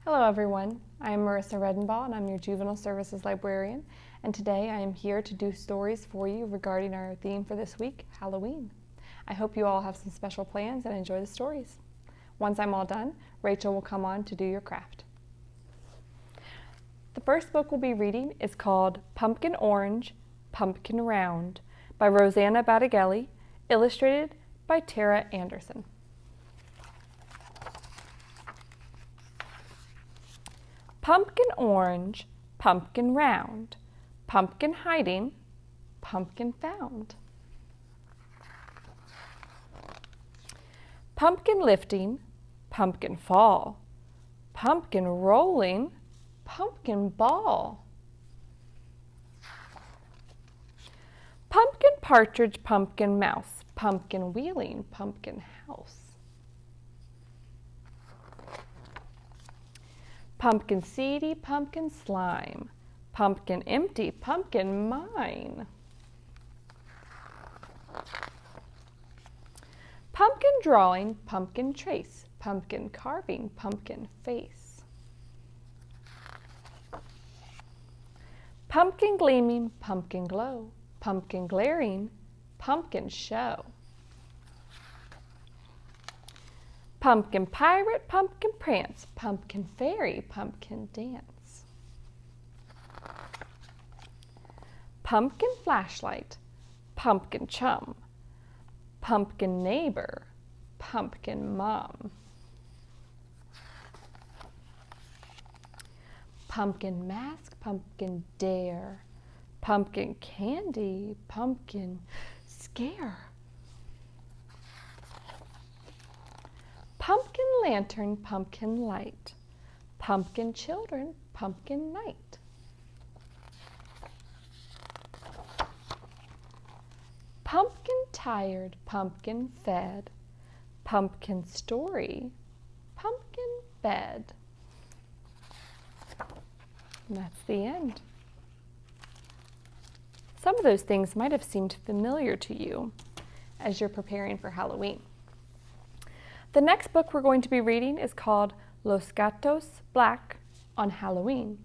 Hello everyone, I am Marissa Redenbaugh and I'm your Juvenile Services Librarian, and today I am here to do stories for you regarding our theme for this week, Halloween. I hope you all have some special plans and enjoy the stories. Once I'm all done, Racheal will come on to do your craft. The first book we'll be reading is called Pumpkin Orange, Pumpkin Round by Rosanna Battigelli, illustrated by Tara Anderson. Pumpkin orange, pumpkin round, pumpkin hiding, pumpkin found. Pumpkin lifting, pumpkin fall, pumpkin rolling, pumpkin ball. Pumpkin partridge, pumpkin mouse, pumpkin wheeling, pumpkin house. Pumpkin seedy, pumpkin slime, pumpkin empty, pumpkin mine. Pumpkin drawing, pumpkin trace, pumpkin carving, pumpkin face. Pumpkin gleaming, pumpkin glow, pumpkin glaring, pumpkin show. Pumpkin pirate, pumpkin prance, pumpkin fairy, pumpkin dance. Pumpkin flashlight, pumpkin chum, pumpkin neighbor, pumpkin mom. Pumpkin mask, pumpkin dare, pumpkin candy, pumpkin scare. Pumpkin lantern, pumpkin light, pumpkin children, pumpkin night. Pumpkin tired, pumpkin fed, pumpkin story, pumpkin bed. And that's the end. Some of those things might have seemed familiar to you as you're preparing for Halloween. The next book we're going to be reading is called Los Gatos Black on Halloween.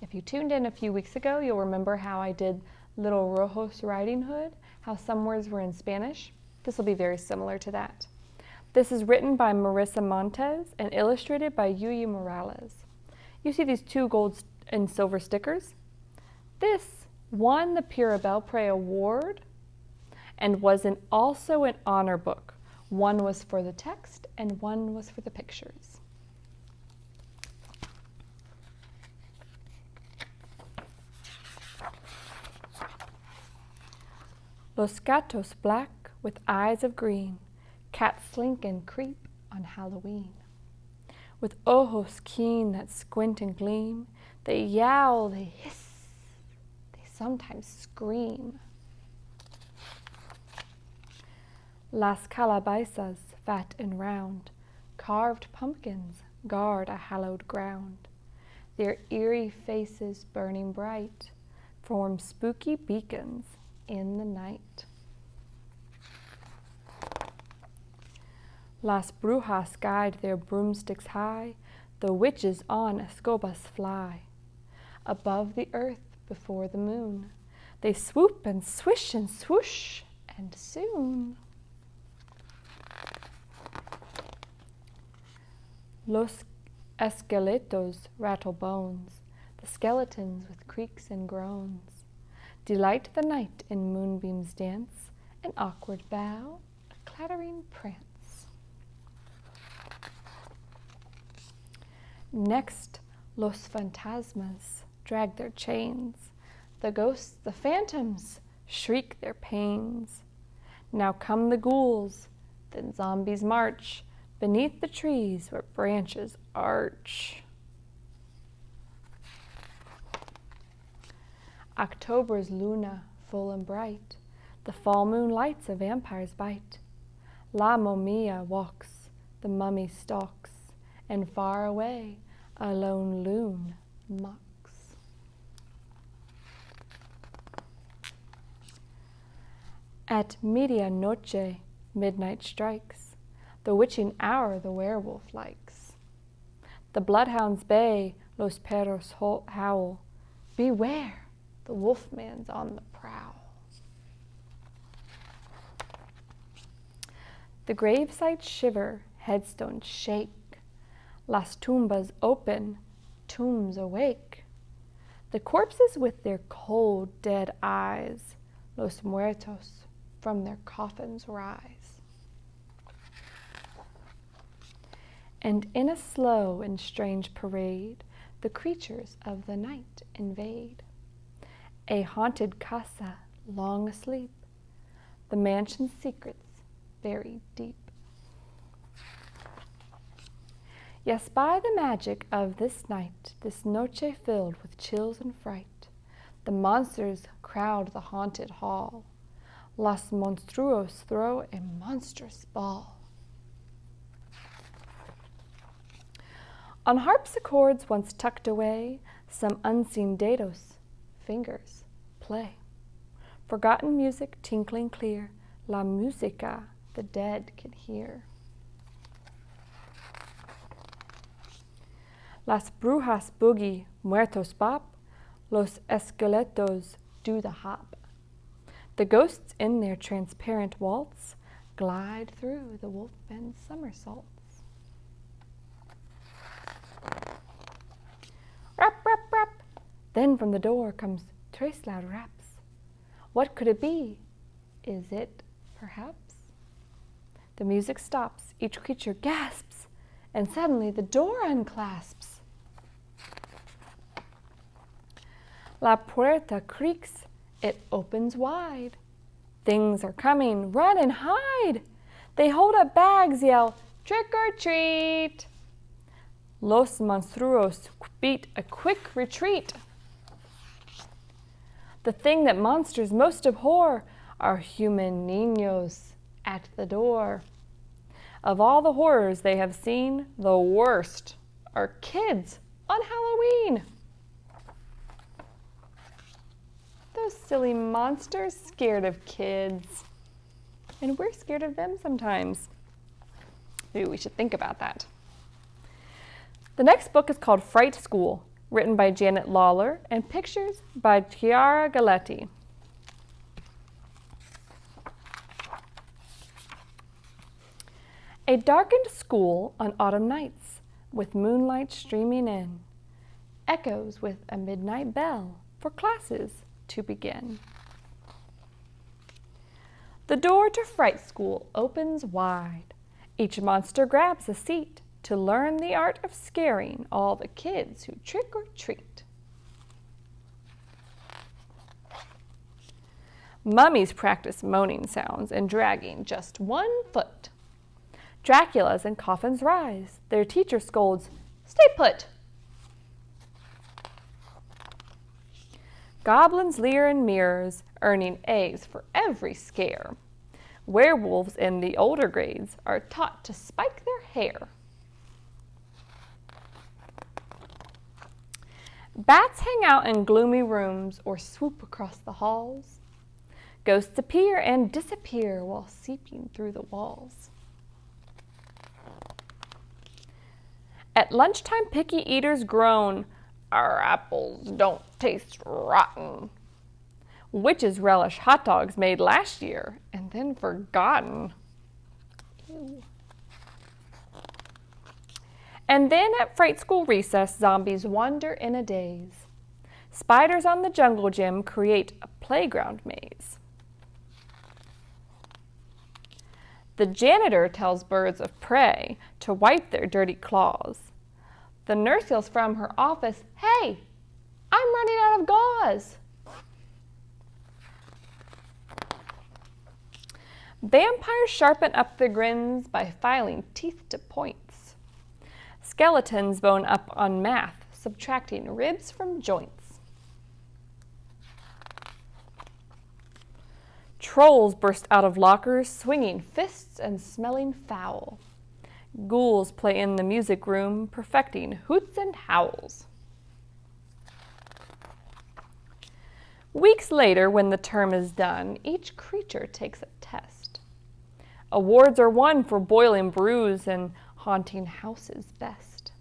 If you tuned in a few weeks ago, you'll remember how I did Little Rojo's Riding Hood, how some words were in Spanish. This will be very similar to that. This is written by Marissa Montes and illustrated by Yuyi Morales. You see these two gold and silver stickers? This won the Pura Belpre Award and was also an honor book. One was for the text and one was for the pictures. Los gatos black with eyes of green, cats slink and creep on Halloween. With ojos keen that squint and gleam, they yowl, they hiss, they sometimes scream. Las calabazas, fat and round, carved pumpkins guard a hallowed ground. Their eerie faces burning bright form spooky beacons in the night. Las brujas guide their broomsticks high, the witches on escobas fly. Above the earth before the moon, they swoop and swish and swoosh, and soon Los esqueletos rattle bones, the skeletons with creaks and groans. Delight the night in moonbeams dance, an awkward bow, a clattering prance. Next, los fantasmas drag their chains. The ghosts, the phantoms, shriek their pains. Now come the ghouls, then zombies march beneath the trees where branches arch. October's luna, full and bright, the fall moon lights a vampire's bite. La momia walks, the mummy stalks, and far away a lone loon mocks. At medianoche, midnight strikes, the witching hour the werewolf likes. The bloodhounds bay, los perros howl. Beware, the wolfman's on the prowl. The gravesites shiver, headstones shake. Las tumbas open, tombs awake. The corpses with their cold, dead eyes, los muertos, from their coffins rise. And in a slow and strange parade, the creatures of the night invade. A haunted casa, long asleep, the mansion's secrets buried deep. Yes, by the magic of this night, this noche filled with chills and fright, the monsters crowd the haunted hall. Los monstruos throw a monstrous ball. On harpsichords once tucked away, some unseen Gatos fingers play. Forgotten music tinkling clear, la musica the dead can hear. Las brujas boogie, muertos bop, los esqueletos do the hop. The ghosts in their transparent waltz glide through the wolfman's somersaults. Rap, rap, rap. Then from the door comes tres loud raps. What could it be? Is it, perhaps? The music stops, each creature gasps, and suddenly the door unclasps. La puerta creaks, it opens wide. Things are coming, run and hide. They hold up bags, yell, trick or treat. Los monstruos beat a quick retreat. The thing that monsters most abhor are human niños at the door. Of all the horrors they have seen, the worst are kids on Halloween. Those silly monsters scared of kids. And we're scared of them sometimes. Maybe we should think about that. The next book is called Fright School, written by Janet Lawler, and pictures by Chiara Galetti. A darkened school on autumn nights, with moonlight streaming in, echoes with a midnight bell for classes to begin. The door to Fright School opens wide. Each monster grabs a seat to learn the art of scaring all the kids who trick or treat. Mummies practice moaning sounds and dragging just 1 foot. Draculas and coffins rise. Their teacher scolds, "Stay put." Goblins leer in mirrors, earning A's for every scare. Werewolves in the older grades are taught to spike their hair. Bats hang out in gloomy rooms or swoop across the halls. Ghosts appear and disappear while seeping through the walls. At lunchtime, picky eaters groan, "Our apples don't taste rotten." Witches relish hot dogs made last year and then forgotten. Ew. And then at Fright School recess, zombies wander in a daze. Spiders on the jungle gym create a playground maze. The janitor tells birds of prey to wipe their dirty claws. The nurse yells from her office, "Hey, I'm running out of gauze." Vampires sharpen up their grins by filing teeth to points. Skeletons bone up on math, subtracting ribs from joints. Trolls burst out of lockers, swinging fists and smelling foul. Ghouls play in the music room, perfecting hoots and howls. Weeks later, when the term is done, each creature takes a test. Awards are won for boiling brews and haunting houses best.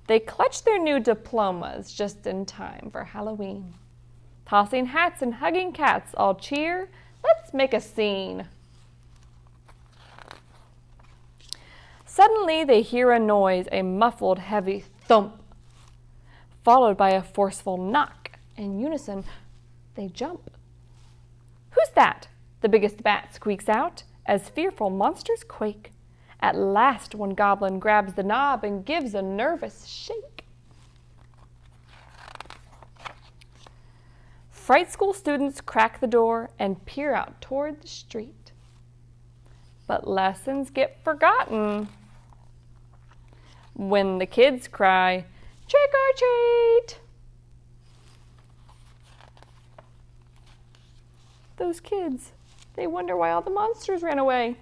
They clutch their new diplomas just in time for Halloween. Tossing hats and hugging cats, all cheer, let's make a scene. Suddenly they hear a noise, a muffled, heavy thump, followed by a forceful knock. In unison, they jump. Who's that? The biggest bat squeaks out as fearful monsters quake. At last, one goblin grabs the knob and gives a nervous shake. Fright School students crack the door and peer out toward the street. But lessons get forgotten when the kids cry, "Trick or treat!" Those kids, they wonder why all the monsters ran away.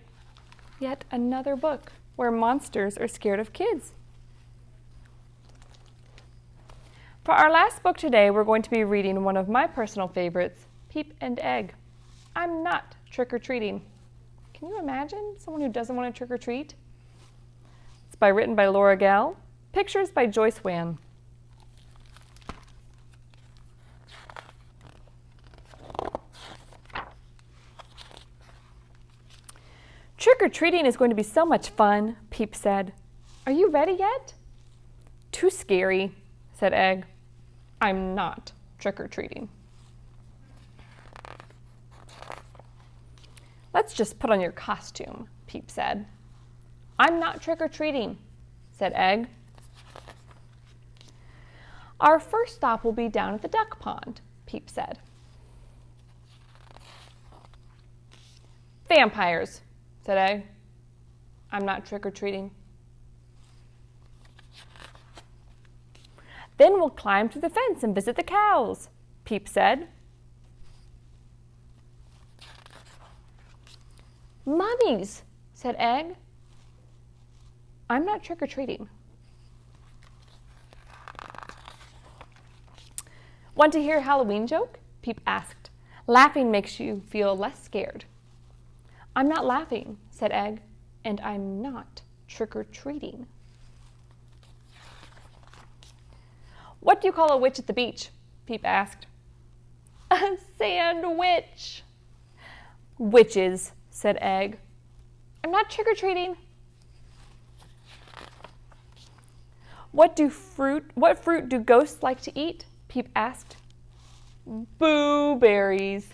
Yet another book where monsters are scared of kids. For our last book today, we're going to be reading one of my personal favorites, Peep and Egg. I'm not trick-or-treating. Can you imagine someone who doesn't want to trick-or-treat? It's written by Racheal, pictures by Joyce Wan. Trick-or-treating is going to be so much fun, Peep said. Are you ready yet? Too scary, said Egg. I'm not trick-or-treating. Let's just put on your costume, Peep said. I'm not trick-or-treating, said Egg. Our first stop will be down at the duck pond, Peep said. Vampires, said Egg. I'm not trick-or-treating. Then we'll climb through the fence and visit the cows, Peep said. Mummies, said Egg. I'm not trick-or-treating. Want to hear a Halloween joke? Peep asked. Laughing makes you feel less scared. I'm not laughing, said Egg, and I'm not trick-or-treating. What do you call a witch at the beach? Peep asked. A sandwich. Witches, said Egg. I'm not trick-or-treating. What fruit do ghosts like to eat? Peep asked. Blueberries.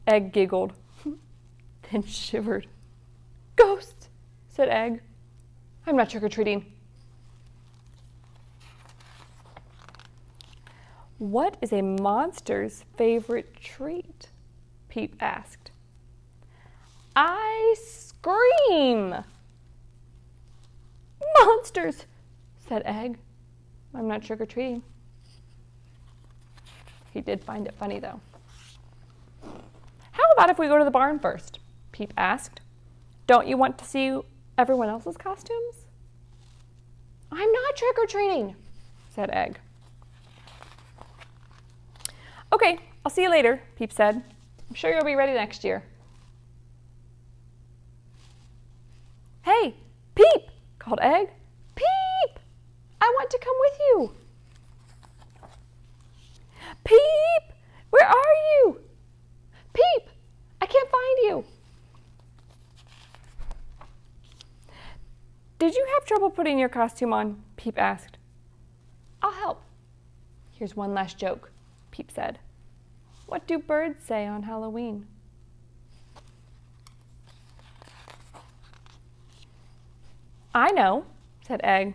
Egg giggled, then shivered. Ghosts, said Egg. I'm not trick-or-treating. What is a monster's favorite treat? Peep asked. Ice cream. Monsters, said Egg. I'm not trick-or-treating. He did find it funny, though. How about if we go to the barn first? Peep asked. Don't you want to see everyone else's costumes? I'm not trick-or-treating, said Egg. Okay, I'll see you later, Peep said. I'm sure you'll be ready next year. Hey, Peep, called Egg. Peep, I want to come with you. Peep, where are you? Peep, I can't find you. Did you have trouble putting your costume on? Peep asked. I'll help. Here's one last joke, Peep said. What do birds say on Halloween? I know, said Egg.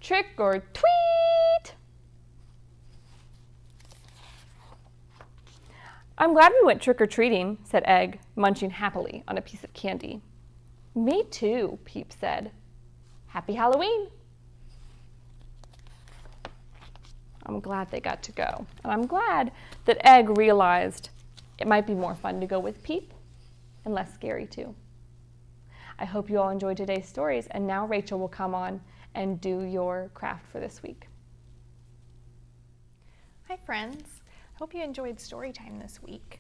Trick or tweet! I'm glad we went trick-or-treating, said Egg, munching happily on a piece of candy. Me too, Peep said. Happy Halloween! I'm glad they got to go. And I'm glad that Egg realized it might be more fun to go with Peep and less scary too. I hope you all enjoyed today's stories, and now Racheal will come on and do your craft for this week. Hi friends, hope you enjoyed story time this week.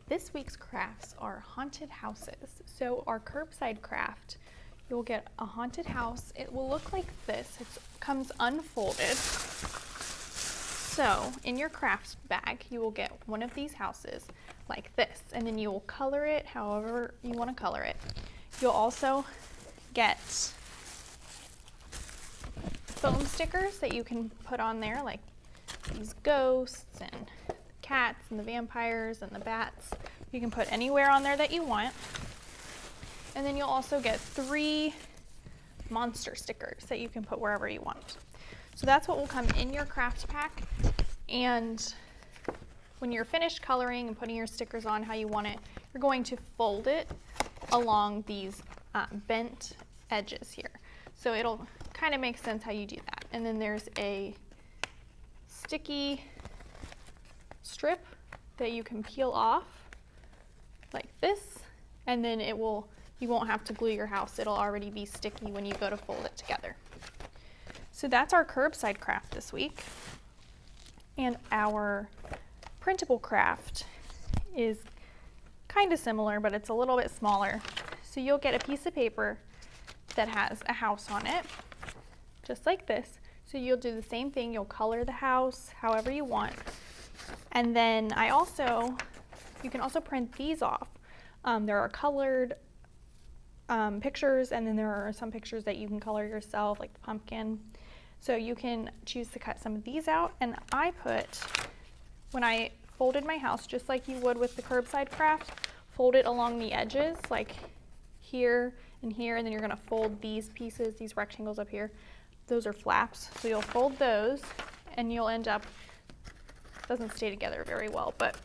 This week's crafts are haunted houses. So our curbside craft, you'll get a haunted house. It will look like this. It comes unfolded. So in your craft bag, you will get one of these houses like this, and then you will color it however you want to color it. You'll also get foam stickers that you can put on there, like these ghosts and cats and the vampires and the bats. You can put anywhere on there that you want. And then you'll also get 3 monster stickers that you can put wherever you want. So that's what will come in your craft pack. And when you're finished coloring and putting your stickers on how you want it, you're going to fold it along these bent edges here. So it'll kind of make sense how you do that. And then there's a sticky strip that you can peel off like this, and then you won't have to glue your house. It'll already be sticky when you go to fold it together. So that's our curbside craft this week. And our printable craft is kind of similar, but it's a little bit smaller. So you'll get a piece of paper that has a house on it, just like this. So you'll do the same thing. You'll color the house however you want. And then you can also print these off. There are colored pictures, and then there are some pictures that you can color yourself, like the pumpkin. So you can choose to cut some of these out. And when I folded my house, just like you would with the curbside craft, fold it along the edges, like here and here, and then you're gonna fold these pieces, these rectangles up here. Those are flaps, so you'll fold those, and you'll end up, doesn't stay together very well, but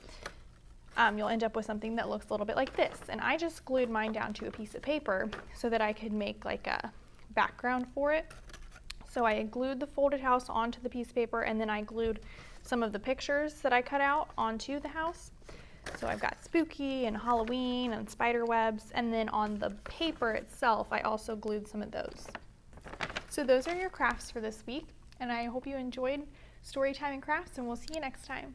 you'll end up with something that looks a little bit like this. And I just glued mine down to a piece of paper so that I could make like a background for it. So I glued the folded house onto the piece of paper, and then I glued some of the pictures that I cut out onto the house. So I've got spooky and Halloween and spider webs, and then on the paper itself, I also glued some of those. So those are your crafts for this week, and I hope you enjoyed Storytime and Crafts, and we'll see you next time.